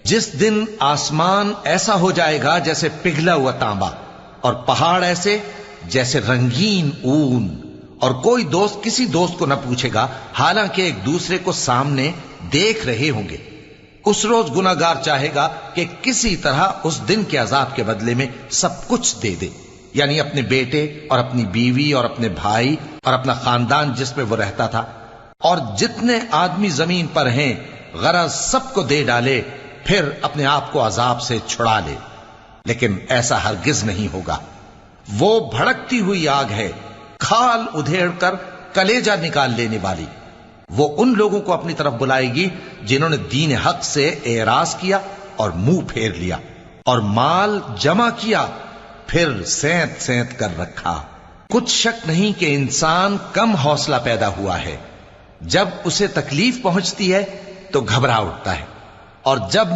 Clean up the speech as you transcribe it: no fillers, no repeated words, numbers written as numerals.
جس دن آسمان ایسا ہو جائے گا جیسے پگھلا ہوا تانبا، اور پہاڑ ایسے جیسے رنگین اون، اور کوئی دوست کسی دوست کو نہ پوچھے گا حالانکہ ایک دوسرے کو سامنے دیکھ رہے ہوں گے۔ اس روز گناہگار چاہے گا کہ کسی طرح اس دن کے عذاب کے بدلے میں سب کچھ دے دے، یعنی اپنے بیٹے اور اپنی بیوی اور اپنے بھائی اور اپنا خاندان جس میں وہ رہتا تھا، اور جتنے آدمی زمین پر ہیں غرض سب کو دے ڈالے، پھر اپنے آپ کو عذاب سے چھڑا لے۔ لیکن ایسا ہرگز نہیں ہوگا۔ وہ بھڑکتی ہوئی آگ ہے، کھال ادھیڑ کر کلیجہ نکال لینے والی۔ وہ ان لوگوں کو اپنی طرف بلائے گی جنہوں نے دین حق سے اعراض کیا اور منہ پھیر لیا، اور مال جمع کیا پھر سینت سینت کر رکھا۔ کچھ شک نہیں کہ انسان کم حوصلہ پیدا ہوا ہے، جب اسے تکلیف پہنچتی ہے تو گھبرا اٹھتا ہے، اور جب